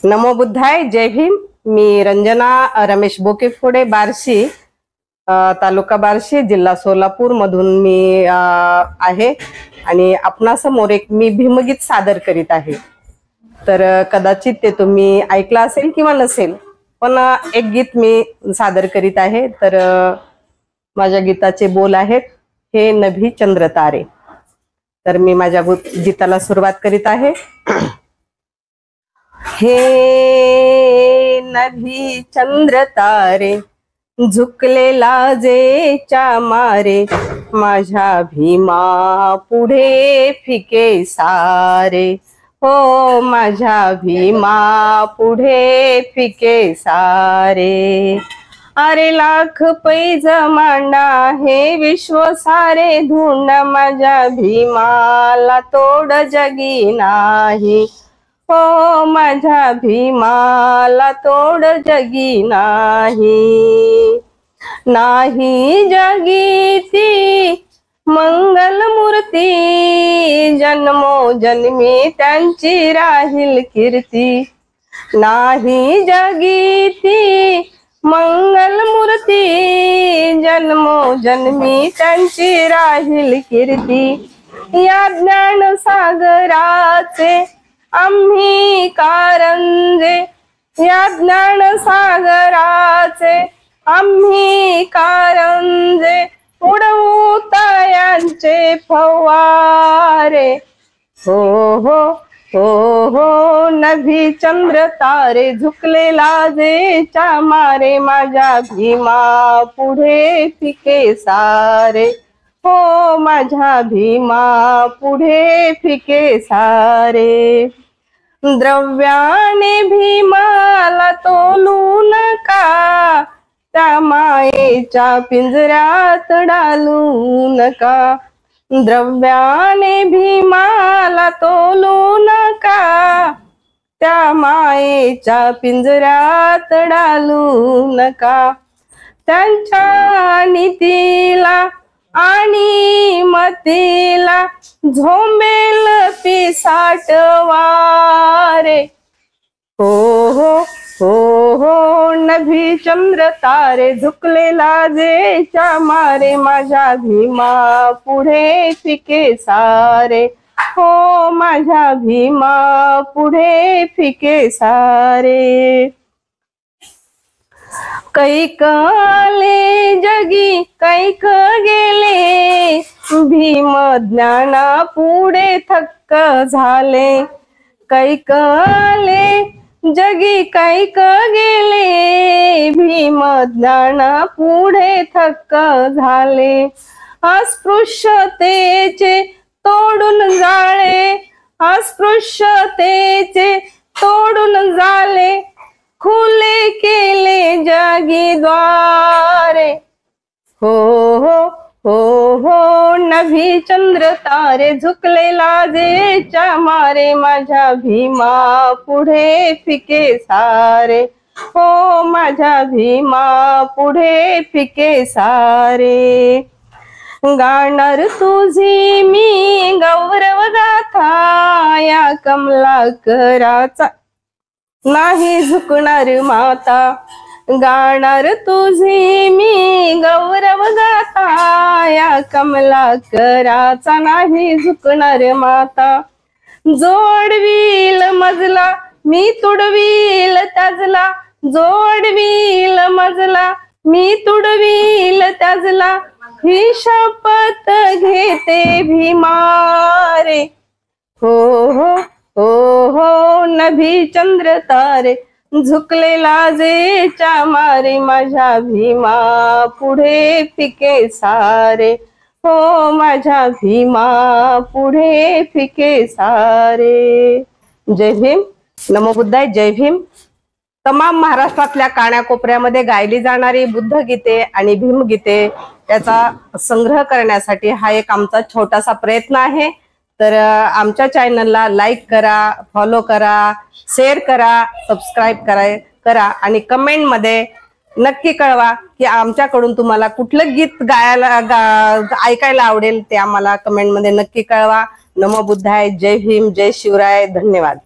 नमो बुद्धाय, जय भीम। मी रंजना रमेश बोकेफोडे, बार्शी तालुका बार्शी, जिल्हा सोलापूर मधून मी आहे आणि आपणासमोर एक मी भीमगीत सादर करीत आहे। तर कदाचित ते तुम्ही ऐकलं असेल किंवा नसेल, पण एक गीत मी सादर करीत आहे। तर माझ्या गीताचे बोल आहेत, हे नभी चंद्र तारे। तर मी माझ्या गीताला सुरुवात करीत आहे। हे नभी चंद्र तारे, झुकले लाजेच्या मारे, माझ्या भीमा पुढे फिके सारे। हो माझ्या भीमा पुढे फिके सारे। अरे लाख पैज मांडा हे विश्व सारे धुंड, माझ्या भीमाला तोड जगी नाही। हो माझ्या भीमाला तोड जगी नाही। नाही जगी ती मंगल मूर्ती, जन्मोजन्मी त्यांची राहील कीर्ती। नाही जगी ती मंगल मूर्ती, जन्मोजन्मी त्यांची राहील कीर्ती। या ज्ञान सागराचे आम्ही कारंजे, या ज्ञान सागराचे आम्ही कारंजे, उडवू तायांचे फवारे। हो हो हो हो नभी चंद्र तारे, झुकले लाजेच्या मारे, माझ्या भीमा पुढे फिके सारे। हो माझ्या भीमा पुढे फिके सारे। द्रव्याने भीमाला तोलू नका, त्या मायेच्या पिंजऱ्यात डालू नका। द्रव्याने भीमाला तोलू नका, त्या मायेच्या पिंजऱ्यात डालू नका। त्यांच्या नीतीला आणि मतीला झोंबेल पिसाट वारे। हो हो हो हो नभी चंद्र तारे, झुकले लाजेच्या मारे, माझ्या भीमा पुढे फिके सारे। हो माझ्या भीमा पुढे फिके सारे। कैक आले जगी कैक गेले, भीम ज्ञाना पुढे थक्क झाले। कैक आले जगी कैक गेले, भीम ज्ञाना पुढे थक्क झाले। अस्पृश्यतेचे तोडून जाळे, अस्पृश्यतेचे तोडून जाळे, खुले केले जगी द्वारे। हो हो हो हो नभी चंद्र तारे, झुकले लाजेच्या मारे, माझ्या भीमा पुढे फिके सारे। हो माझ्या भीमा पुढे फिके सारे। गाणार तुझी मी गौरव गाथा, या कमलाकराचा नाही झुकणार माता। गाणार तुझी मी गौरव गाथा, या कमलाकराचा नाही झुकणार माता। जोडवील मजला मी तुडवील त्याजला, जोडवील मजला मी तुडवील त्याजला, ही शपथ घेते भीमारे। हो हो हो हो नभी चंद्र तारे, झुकले लाजेच्या मारे, माझ्या भीमा पुढे फिके सारे। हो माझ्या भीमा पुढे फिके सारे। जय भीम। नमो बुद्धाय, जय भीम। तमाम महाराष्ट्रातल्या कानाकोपऱ्यामध्ये गायली जाणारी बुद्ध गीते आणि भीमगीते याचा संग्रह करण्यासाठी हा एक आमचा छोटासा प्रयत्न आहे। तर आमच्या चॅनलला लाईक करा, फॉलो करा, शेअर करा, सबस्क्राईब करा आणि कमेंट मध्ये नक्की कळवा की आमच्याकडून तुम्हाला कुठलं गीत ऐकायला आवडेल, ते आम्हाला कमेंट मध्ये नक्की कळवा। नमो बुद्धाय, जय भीम, जय शिवराय, धन्यवाद।